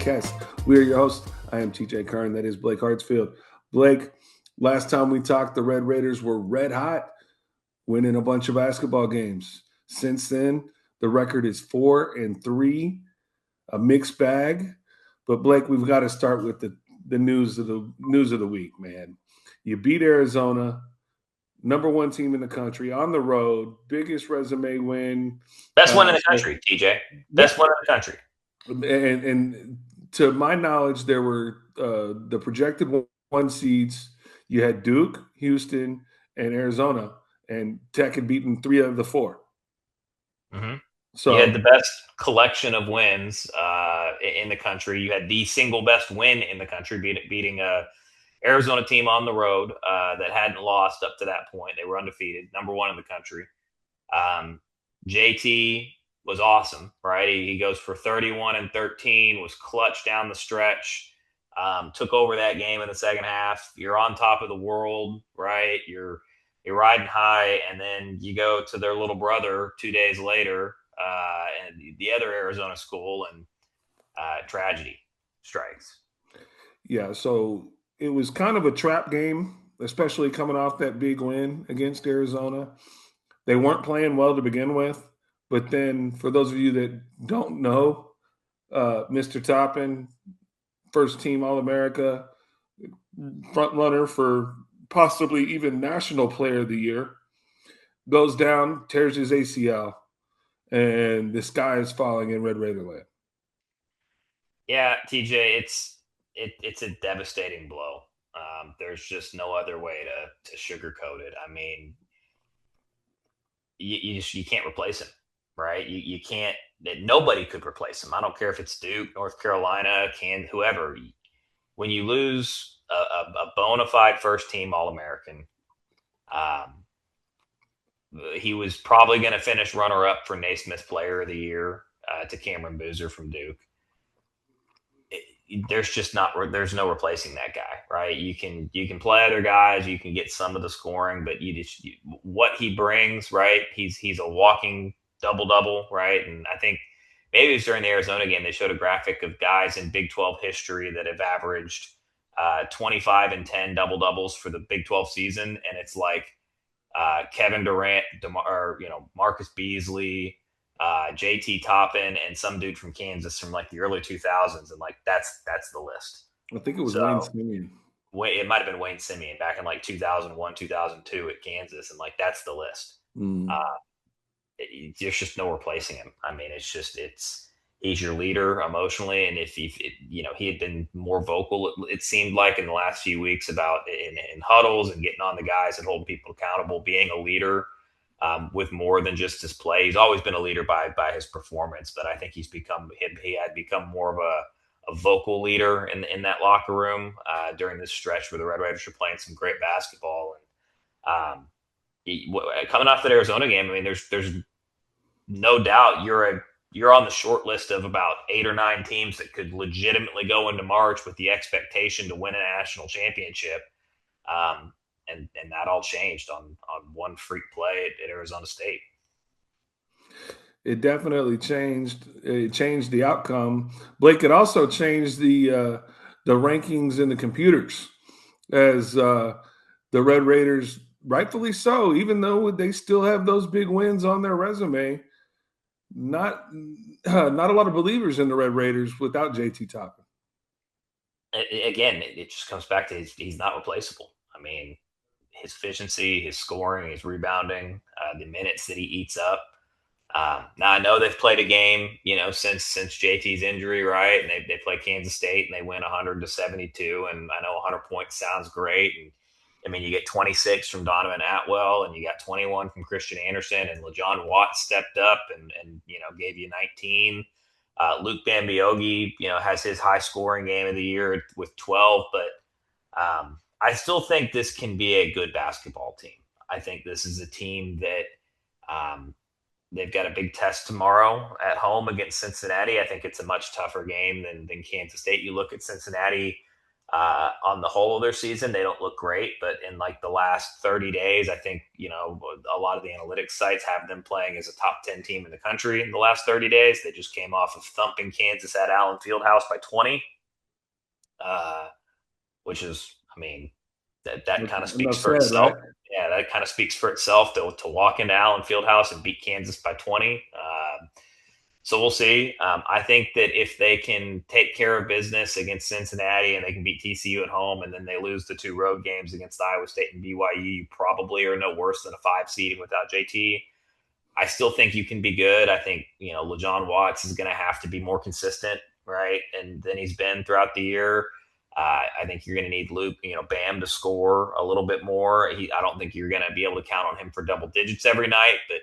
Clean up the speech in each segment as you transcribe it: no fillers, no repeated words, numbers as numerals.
PODCAST. We are your hosts. I am TJ Kern. That is Blake Hartsfield. Blake, last time we talked, the Red Raiders were red hot, winning a bunch of basketball games. Since then, the record is 4-3, a mixed bag. But Blake, we've got to start with the news of the week, man. You beat Arizona, number one team in the country, on the road, biggest resume win. Best one in the country, TJ. Best one in the country. And to my knowledge, there were the projected one seeds. You had Duke, Houston, and Arizona, and Tech had beaten 3 out of the 4. Mm-hmm. So you had the best collection of wins in the country. You had the single best win in the country, beating a Arizona team on the road that hadn't lost up to that point. They were undefeated, number one in the country. JT was awesome, right? He goes for 31 and 13, was clutch down the stretch, took over that game in the second half. You're on top of the world, right? You're riding high, and then you go to their little brother 2 days later, and the other Arizona school, and tragedy strikes. Yeah, so it was kind of a trap game, especially coming off that big win against Arizona. They weren't playing well to begin with, but then for those of you that don't know, Mr. Toppin, first team All-America, front runner for possibly even National Player of the Year, goes down, tears his ACL, and the sky is falling in Red Raider land. Yeah, TJ, it's a devastating blow. There's just no other way to sugarcoat it. I mean, you can't replace him, right? You can't. Nobody could replace him. I don't care if it's Duke, North Carolina, whoever. When you lose a bona fide first team All-American, he was probably going to finish runner up for Naismith Player of the Year to Cameron Boozer from Duke. There's no replacing that guy, right? You can play other guys, you can get some of the scoring, but what he brings, right? He's a walking double, right? And I think maybe it was during the Arizona game, they showed a graphic of guys in Big 12 history that have averaged 25 and 10 double-doubles for the Big 12 season. And it's like Kevin Durant, Marcus Beasley, JT Toppin, and some dude from Kansas from like the early 2000s. And like, that's the list. I think it was Wayne Simeon. It might've been Wayne Simeon back in like 2001, 2002 at Kansas. And like, that's the list. There's just no replacing him. I mean, he's your leader emotionally. And if he had been more vocal, it seemed like in the last few weeks about in huddles and getting on the guys and holding people accountable, being a leader with more than just his play. He's always been a leader by his performance, but I think he had become more of a vocal leader in that locker room during this stretch where the Red Raiders were playing some great basketball. And coming off that Arizona game, I mean, there's no doubt you're on the short list of about 8 or 9 teams that could legitimately go into March with the expectation to win a national championship. And that all changed on one freak play at Arizona State. It definitely changed. It changed the outcome. Blake, it also changed the rankings in the computers as the Red Raiders, rightfully so, even though they still have those big wins on their resume, not a lot of believers in the Red Raiders without JT Toppin. Again, it just comes back to he's not replaceable. I mean, his efficiency, his scoring, his rebounding, the minutes that he eats up. Now I know they've played a game, since JT's injury, right? And they play Kansas State and they win 100-72. And I know 100 points sounds great. And I mean, you get 26 from Donovan Atwell and you got 21 from Christian Anderson, and LaJohn Watts stepped up and gave you 19. Luke Bambiogi, has his high scoring game of the year with 12, but I still think this can be a good basketball team. I think this is a team that they've got a big test tomorrow at home against Cincinnati. I think it's a much tougher game than Kansas State. You look at Cincinnati On the whole of their season, they don't look great, but in like the last 30 days, I think, a lot of the analytics sites have them playing as a top 10 team in the country in the last 30 days. They just came off of thumping Kansas at Allen Fieldhouse by 20, uh, which is, I mean, that kind of speaks Enough for said, itself. right? Yeah, that kind of speaks for itself to walk into Allen Fieldhouse and beat Kansas by 20. So we'll see. I think that if they can take care of business against Cincinnati and they can beat TCU at home, and then they lose the 2 road games against Iowa State and BYU, you probably are no worse than a 5 seeding without JT. I still think you can be good. I think LeJon Watts is going to have to be more consistent, right, and than he's been throughout the year. I think you're going to need Luke, Bam, to score a little bit more. I don't think you're going to be able to count on him for double digits every night, but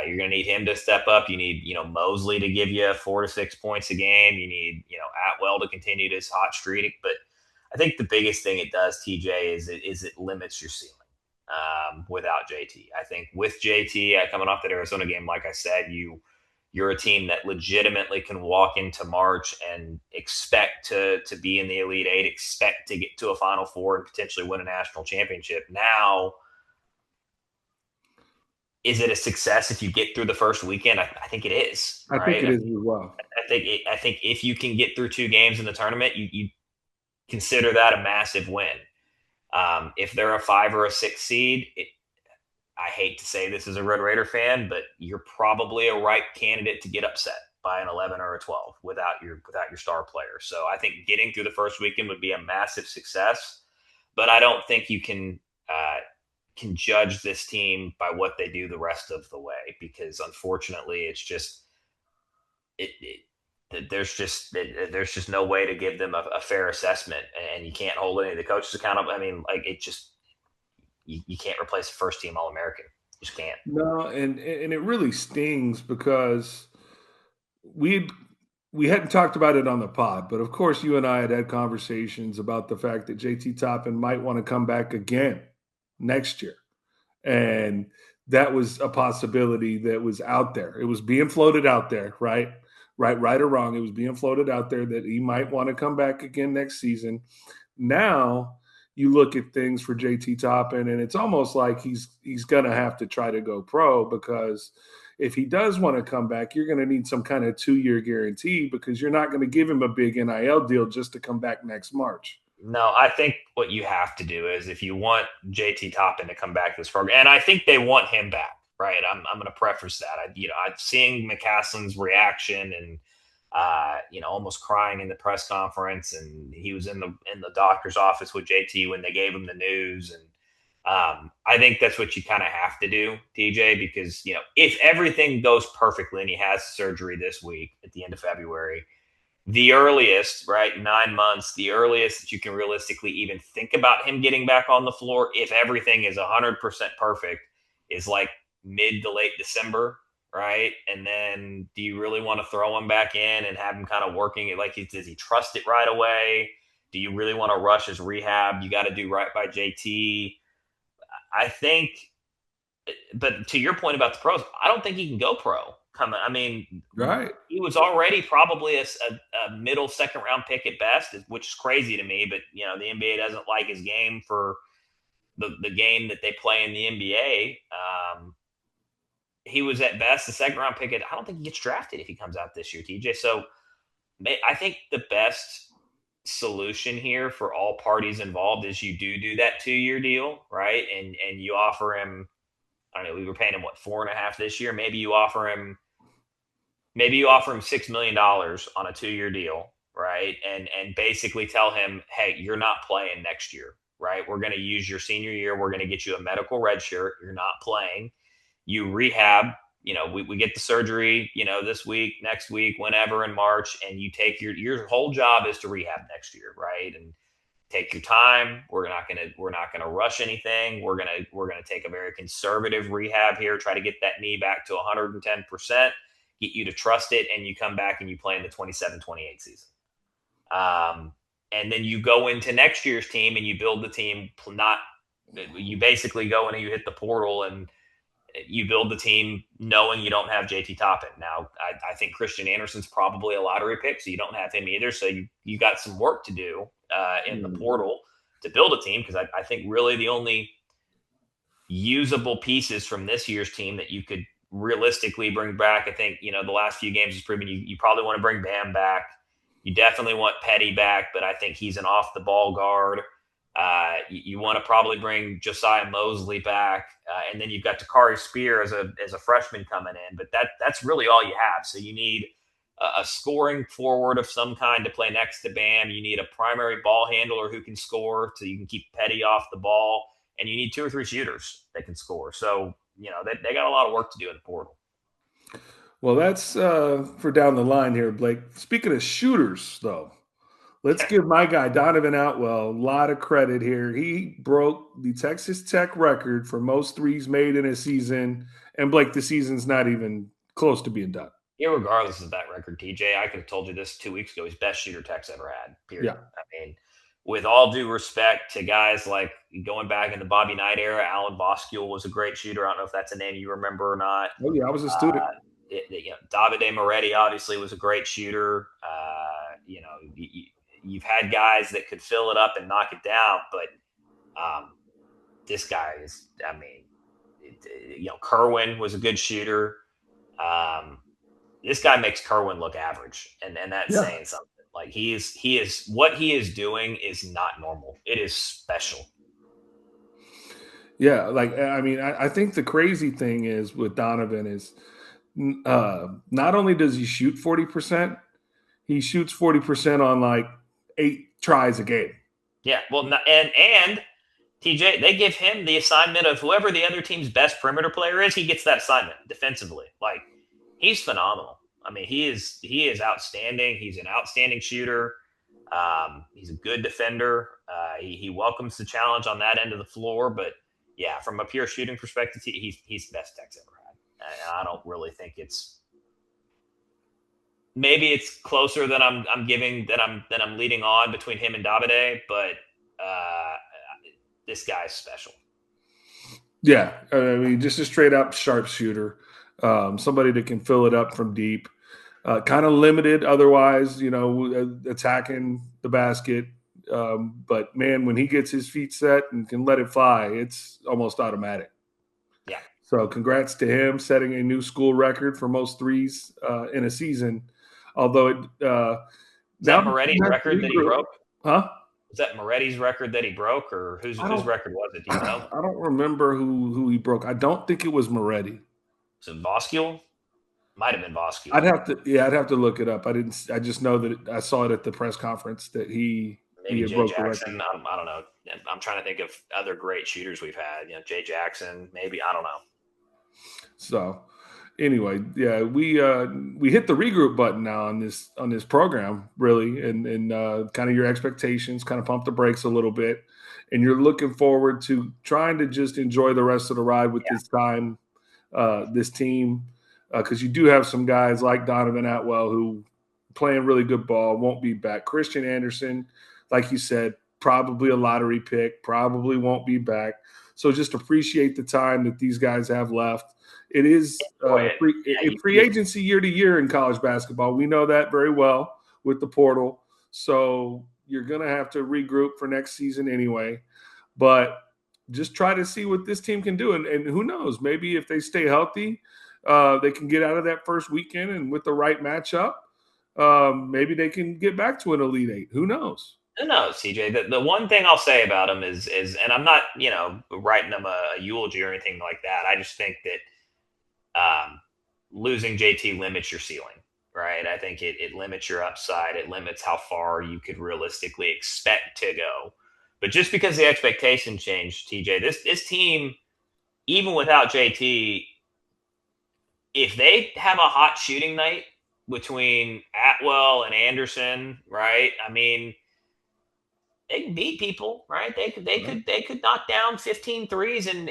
you're going to need him to step up. You need, Mosley to give you 4 to 6 points a game. You need, Atwell to continue this hot streak. But I think the biggest thing it does, TJ, is it limits your ceiling without JT. I think with JT coming off that Arizona game, like I said, you're a team that legitimately can walk into March and expect to be in the Elite Eight, expect to get to a Final Four and potentially win a national championship. Now, is it a success if you get through the first weekend? I think it is, I think right? it is as well. I think if you can get through 2 games in the tournament, you consider that a massive win. If they're a 5 or a 6 seed, I hate to say this as a Red Raider fan, but you're probably a ripe candidate to get upset by an 11 or a 12 without your star player. So I think getting through the first weekend would be a massive success, but I don't think you can judge this team by what they do the rest of the way, because unfortunately it's just there's just no way to give them a fair assessment, and you can't hold any of the coaches accountable. I mean, like, it just you can't replace a first team All-American. You just can't. No, and it really stings because we we hadn't talked about it on the pod, but of course you and I had conversations about the fact that JT Toppin might want to come back again next year. And that was a possibility that was out there. It was being floated out there, right? Right or wrong. It was being floated out there that he might want to come back again next season. Now you look at things for JT Toppin, and it's almost like he's gonna have to try to go pro, because if he does want to come back, you're going to need some kind of 2-year guarantee, because you're not going to give him a big NIL deal just to come back next March. No, I think what you have to do is, if you want JT Toppin to come back to this program, and I think they want him back, right? I'm going to preface that. I'm seeing McCaslin's reaction and almost crying in the press conference, and he was in the doctor's office with JT when they gave him the news, and I think that's what you kind of have to do, TJ, because if everything goes perfectly and he has surgery this week at the end of February, the earliest, right, 9 months, the earliest that you can realistically even think about him getting back on the floor, if everything is 100% perfect, is like mid to late December, right? And then do you really want to throw him back in and have him kind of working it? Like, does he trust it right away? Do you really want to rush his rehab? You got to do right by JT. I think, but to your point about the pros, I don't think he can go pro. I mean, Right. he was already probably a middle second round pick at best, which is crazy to me. But the NBA doesn't like his game for the game that they play in the NBA. He was at best a second round pick. I don't think he gets drafted if he comes out this year, TJ. So I think the best solution here for all parties involved is you do that 2-year deal, right? And you offer him, I don't know, we were paying him what, 4.5 this year. Maybe you offer him $6 million on a 2-year deal, right? And basically tell him, hey, you're not playing next year, right? We're going to use your senior year. We're going to get you a medical red shirt. You're not playing. You rehab. We get the surgery, this week, next week, whenever in March, and you take your whole job is to rehab next year, right? And take your time. We're not gonna rush anything. We're gonna take a very conservative rehab here. Try to get that knee back to 110%. Get you to trust it, and you come back and you play in the 27-28 season. And then you go into next year's team and you build the team. You basically go in and you hit the portal and you build the team knowing you don't have JT Toppin. Now, I think Christian Anderson's probably a lottery pick, so you don't have him either. So you got some work to do. in the Mm. portal to build a team, because I think really the only usable pieces from this year's team that you could realistically bring back. I think, the last few games has proven you probably want to bring Bam back. You definitely want Petty back, but I think he's an off the ball guard. You want to probably bring Josiah Mosley back, and then you've got Takari Spear as a freshman coming in. But that's really all you have. So you need a scoring forward of some kind to play next to Bam. You need a primary ball handler who can score, so you can keep Petty off the ball, and you need 2 or 3 shooters that can score. So they got a lot of work to do in the portal. Well, that's for down the line here, Blake. Speaking of shooters, though, let's give my guy Donovan Outwell a lot of credit here. He broke the Texas Tech record for most threes made in a season, and Blake, the season's not even close to being done. Regardless of that record, TJ, I could have told you this 2 weeks ago. He's best shooter Tech's ever had. Period. Yeah, I mean, with all due respect to guys like going back in the Bobby Knight era, Alan Boscule was a great shooter. I don't know if that's a name you remember or not. oh yeah, I was a student. Davide Moretti obviously was a great shooter. You've had guys that could fill it up and knock it down, but this guy is, Kerwin was a good shooter. This guy makes Kerwin look average, and that's Yeah, saying something. Like he is what he is doing is not normal. It is special. yeah. Like I mean, I think the crazy thing is with Donovan is not only does he shoot 40%, he shoots 40% on like 8 tries a game. Yeah, well, and TJ, they give him the assignment of whoever the other team's best perimeter player is. He gets that assignment defensively. Like he's phenomenal. I mean, he is outstanding. He's an outstanding shooter. He's a good defender. He welcomes the challenge on that end of the floor. But yeah, from a pure shooting perspective, he's the best Tech's ever had. And I don't really think maybe it's closer than I'm giving than I'm leading on between him and Davide, but this guy's special. Yeah, I mean, just a straight up sharpshooter, somebody that can fill it up from deep. Kind of limited otherwise, attacking the basket. But man, when he gets his feet set and can let it fly, it's almost automatic. Yeah. So congrats to him setting a new school record for most threes in a season. Although it Is now that Moretti's record that he broke? huh? Was that Moretti's record that he broke, or whose record was it? Do you know? I don't remember who he broke. I don't think it was Moretti. So Boscule? Might have been Boscule. I'd have to look it up. I just know that I saw it at the press conference that he Maybe Jay broke Jackson. I don't know. I'm trying to think of other great shooters we've had. Jay Jackson. Maybe, I don't know. So anyway, yeah, we hit the regroup button now on this program, really, and kind of your expectations, kind of pump the brakes a little bit, and you're looking forward to trying to just enjoy the rest of the ride with this team, because you do have some guys like Donovan Atwell who playing really good ball, won't be back. Christian Anderson, like you said, probably a lottery pick, probably won't be back. So just appreciate the time that these guys have left. It is free agency year to year in college basketball. We know that very well with the portal. So you're going to have to regroup for next season anyway. But just try to see what this team can do. And who knows, maybe if they stay healthy, they can get out of that first weekend, and with the right matchup, maybe they can get back to an Elite Eight. Who knows? Who knows, CJ? The one thing I'll say about him is, and I'm not, writing him a eulogy or anything like that. I just think that losing JT limits your ceiling, right? I think it limits your upside. It limits how far you could realistically expect to go. But just because the expectation changed, TJ, this team, even without JT, if they have a hot shooting night between Atwell and Anderson, right? I mean, they can beat people, right? They could knock down 15 threes and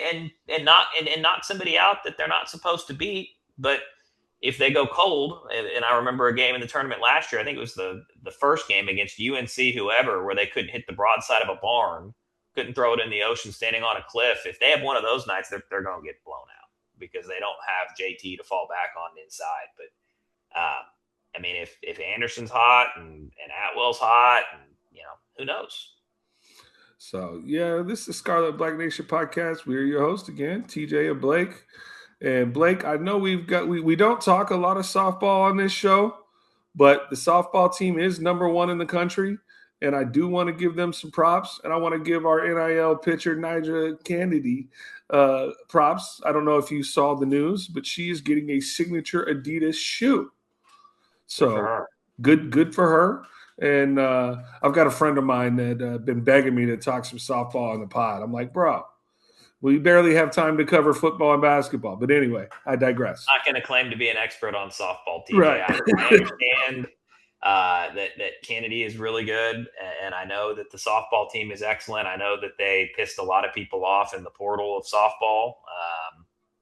knock somebody out that they're not supposed to beat. But if they go cold, and I remember a game in the tournament last year, I think it was the first game against UNC, whoever, where they couldn't hit the broadside of a barn, couldn't throw it in the ocean standing on a cliff. If they have one of those nights, they're going to get blown out because they don't have JT to fall back on inside. But I mean, if Anderson's hot and Atwell's hot, and who knows? So, yeah, this is Scarlet Black Nation podcast. We're your host again, TJ and Blake. And Blake, I know we don't talk a lot of softball on this show, but the softball team is number one in the country. And I do want to give them some props. And I want to give our NIL pitcher, Nigel Kennedy, props. I don't know if you saw the news, but she is getting a signature Adidas shoe. Good for So her. good for her. And I've got a friend of mine that been begging me to talk some softball on the pod. I'm like, bro, we barely have time to cover football and basketball. But anyway, I digress. Not going to claim to be an expert on softball, TJ. Right. I understand that Kennedy is really good, and I know that the softball team is excellent. I know that they pissed a lot of people off in the portal of softball.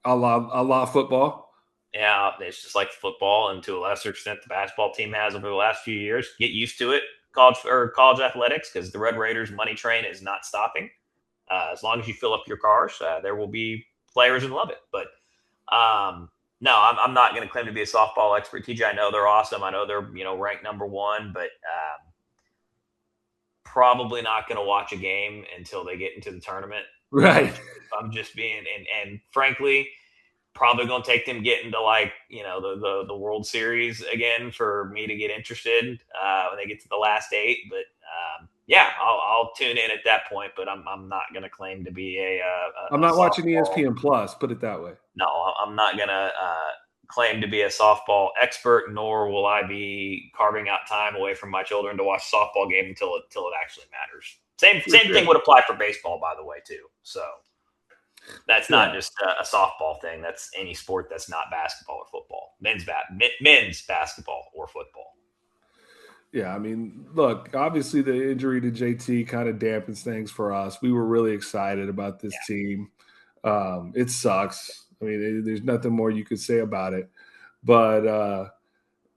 A la football. Yeah, it's just like football, and to a lesser extent, the basketball team has over the last few years. Get used to it, college athletics, because the Red Raiders money train is not stopping. As long as you fill up your cars, there will be players who love it. But no, I'm not going to claim to be a softball expert. TJ, I know they're awesome. I know they're ranked number one, but probably not going to watch a game until they get into the tournament. Right. I'm just being and frankly, probably going to take them getting to the World Series again for me to get interested when they get to the last eight. But yeah, I'll tune in at that point. But I'm not going to claim to be I'm a not watching softball. ESPN Plus, put it that way. No, I'm not going to claim to be a softball expert, nor will I be carving out time away from my children to watch a softball game until it actually matters. Same thing would apply for baseball, by the way, too. So that's not just a softball thing. That's any sport that's not basketball or football. Men's basketball or football. Yeah, I mean, look, obviously the injury to JT kind of dampens things for us. We were really excited about this team. It sucks. I mean, there's nothing more you could say about it. But,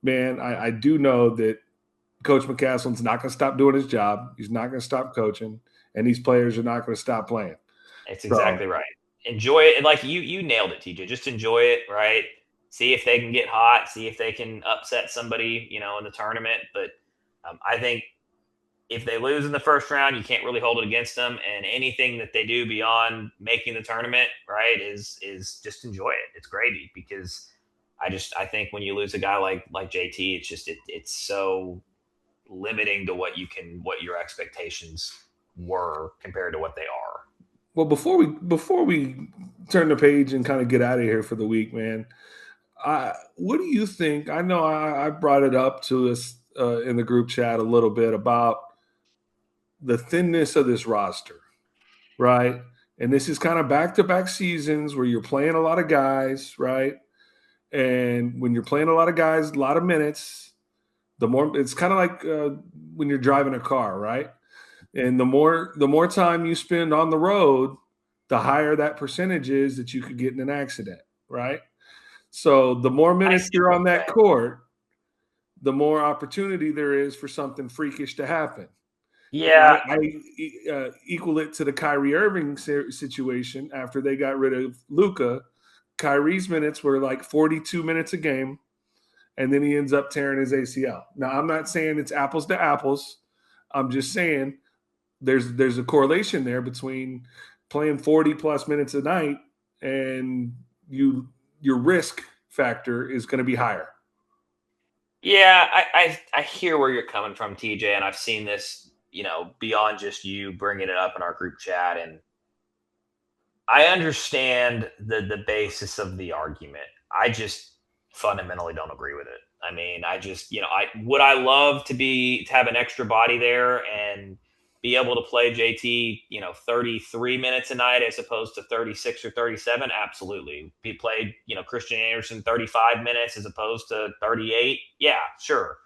man, I do know that Coach McCaslin's not going to stop doing his job. He's not going to stop coaching, and these players are not going to stop playing. It's exactly right. Enjoy it. Like you nailed it, TJ. Just enjoy it, right? See if they can get hot. See if they can upset somebody, in the tournament. But I think if they lose in the first round, you can't really hold it against them. And anything that they do beyond making the tournament, right, is just enjoy it. It's gravy because I think when you lose a guy like JT, it's just it's so limiting to what your expectations were compared to what they are. Well, before we turn the page and kind of get out of here for the week, man, what do you think? I know I brought it up to us in the group chat a little bit about the thinness of this roster, right? And this is kind of back-to-back seasons where you're playing a lot of guys, right? And when you're playing a lot of guys, a lot of minutes, the more it's kind of like when you're driving a car, right? And the more time you spend on the road, the higher that percentage is that you could get in an accident, right? So the more minutes you're on that court, the more opportunity there is for something freakish to happen. Yeah, I equal it to the Kyrie Irving situation after they got rid of Luka. Kyrie's minutes were like 42 minutes a game, and then he ends up tearing his ACL. Now, I'm not saying it's apples to apples. I'm just saying there's a correlation there between playing 40 plus minutes a night and your risk factor is going to be higher. Yeah, I hear where you're coming from, TJ, and I've seen this, beyond just you bringing it up in our group chat, and I understand the basis of the argument. I just fundamentally don't agree with it. I mean, I just, I love to have an extra body there and be able to play JT, 33 minutes a night as opposed to 36 or 37. Absolutely. He played, Christian Anderson 35 minutes as opposed to 38. Yeah, sure.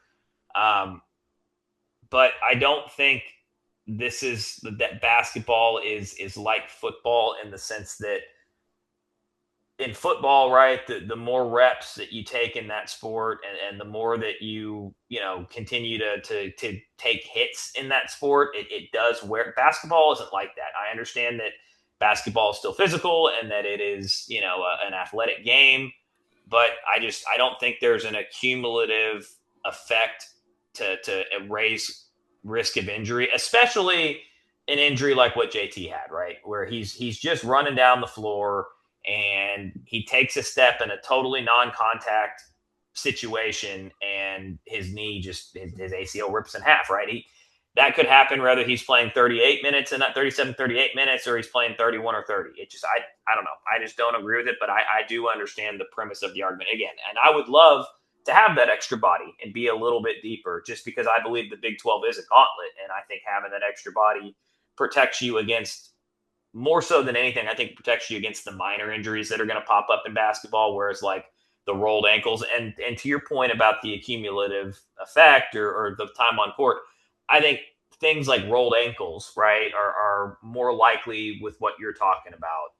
But I don't think that basketball is like football in the sense that in football, right, the more reps that you take in that sport and the more that you continue to take hits in that sport, it does wear. Basketball isn't like that. I understand that basketball is still physical and that it is, an athletic game, but I don't think there's an accumulative effect to raise risk of injury, especially an injury like what JT had, right? Where he's just running down the floor and he takes a step in a totally non-contact situation and his knee just his ACL rips in half, right? That could happen whether he's playing 38 minutes and not 37, 38 minutes, or he's playing 31 or 30. I don't know. I just don't agree with it, but I do understand the premise of the argument again. And I would love to have that extra body and be a little bit deeper just because I believe the Big 12 is a gauntlet. And I think having that extra body protects you against, more so than anything, I think protects you against the minor injuries that are going to pop up in basketball, whereas like the rolled ankles and to your point about the accumulative effect or the time on court, I think things like rolled ankles, right, are more likely with what you're talking about,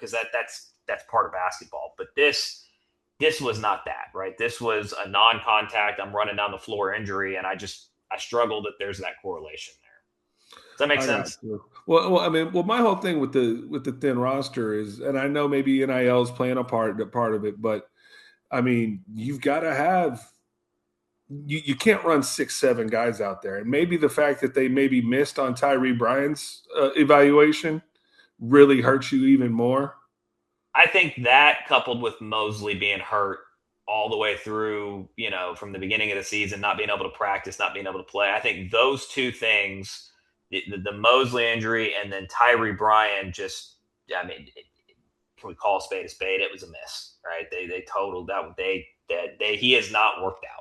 because that's part of basketball. But this was not that, right? This was a non-contact, I'm running down the floor injury, and I struggle that there's that correlation there. Does that make I got sense? you. I mean, my whole thing with the thin roster is, and I know maybe NIL is playing a part of it, but I mean, you've got to have you can't run 6, 7 guys out there, and maybe the fact that they maybe missed on Tyree Bryan's evaluation really hurts you even more. I think that coupled with Mosley being hurt all the way through, from the beginning of the season, not being able to practice, not being able to play, I think those two things, the Mosley injury and then Tyree Bryan, I mean, can we call a spade a spade? It was a miss, right? They totaled that. He has not worked out.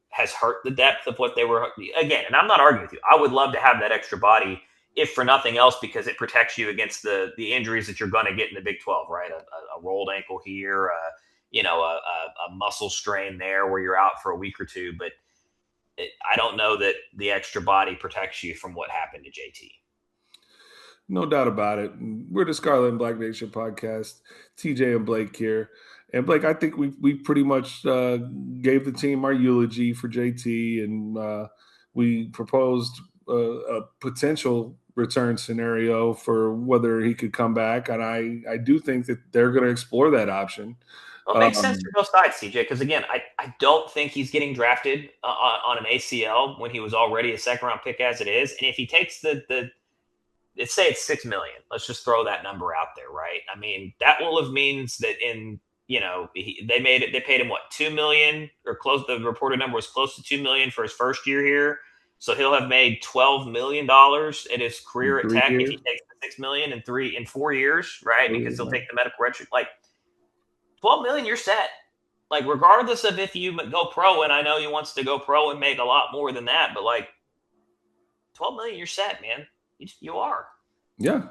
Has hurt the depth of what they were again. And I'm not arguing with you. I would love to have that extra body, if for nothing else, because it protects you against the injuries that you're going to get in the Big 12, right? A rolled ankle here, a muscle strain there where you're out for a week or two. But I don't know that the extra body protects you from what happened to JT. No doubt about it. We're the Scarlet and Black Nation podcast. TJ and Blake here. And Blake, I think we pretty much gave the team our eulogy for JT, and we proposed a potential return scenario for whether he could come back. And I do think that they're going to explore that option. Well, it makes sense for both sides, CJ, because again, I don't think he's getting drafted on an ACL when he was already a second round pick as it is. And if he takes let's say it's $6 million, let's just throw that number out there, right? I mean, that will have means that they paid him what, $2 million or close. The reported number was close to $2 million for his first year here. So he'll have made $12 million at his career at Tech if he takes the $6 million in 4 years, right? Because he'll take the medical record. Like $12 million, you're set. Like regardless of if you go pro, and I know he wants to go pro and make a lot more than that, but like $12 million, you're set, man. You are. Yeah.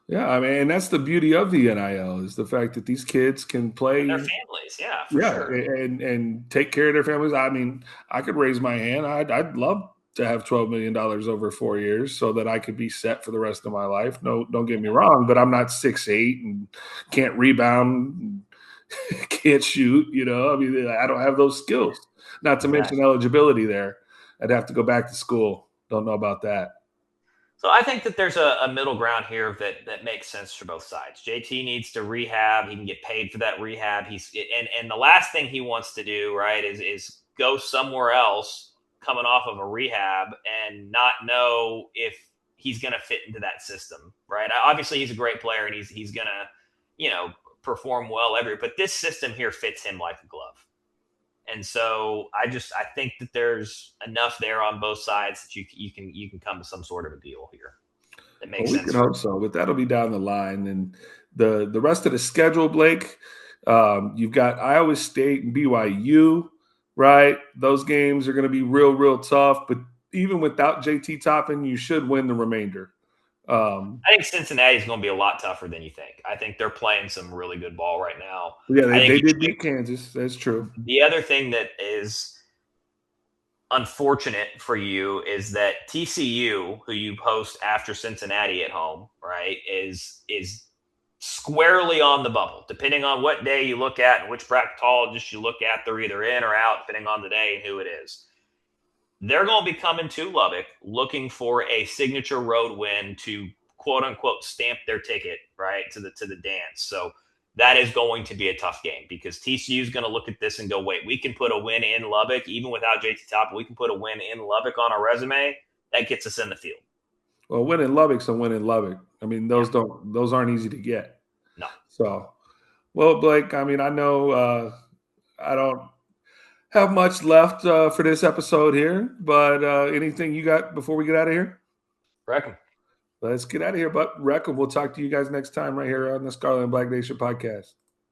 Yeah. I mean, and that's the beauty of the NIL is the fact that these kids can play and their families. Yeah, for sure. And take care of their families. I mean, I could raise my hand. I'd love to have $12 million over 4 years so that I could be set for the rest of my life. No, don't get me wrong, but I'm not 6'8" and can't rebound, can't shoot, I mean, I don't have those skills, not to mention eligibility there. I'd have to go back to school. Don't know about that. So I think that there's a middle ground here that makes sense for both sides. JT needs to rehab. He can get paid for that rehab. And the last thing he wants to do, right, is go somewhere else coming off of a rehab and not know if he's going to fit into that system, right? Obviously, he's a great player and he's going to, perform well but this system here fits him like a glove. And so I think that there's enough there on both sides that you can come to some sort of a deal here that makes sense. We can hope so, but that'll be down the line. And the rest of the schedule, Blake, you've got Iowa State and BYU, right? Those games are going to be real tough. But even without JT Toppin, you should win the remainder. I think Cincinnati is going to be a lot tougher than you think. I think they're playing some really good ball right now. Yeah, they did beat Kansas. That's true. The other thing that is unfortunate for you is that TCU, who you host after Cincinnati at home, right, is squarely on the bubble. Depending on what day you look at and which bracketologist you look at, they're either in or out, depending on the day and who it is. They're going to be coming to Lubbock looking for a signature road win to quote unquote stamp their ticket, right, to the dance. So that is going to be a tough game because TCU is going to look at this and go, wait, we can put a win in Lubbock, even without JT Toppin. We can put a win in Lubbock on our resume. That gets us in the field. Well, win in Lubbock's a win in Lubbock. I mean, Yeah. those aren't easy to get. No. So, well, Blake, I mean, I know I don't have much left for this episode here, but anything you got before we get out of here? Reckon. Let's get out of here, but Reckham, we'll talk to you guys next time right here on the Scarlet and Black Nation podcast.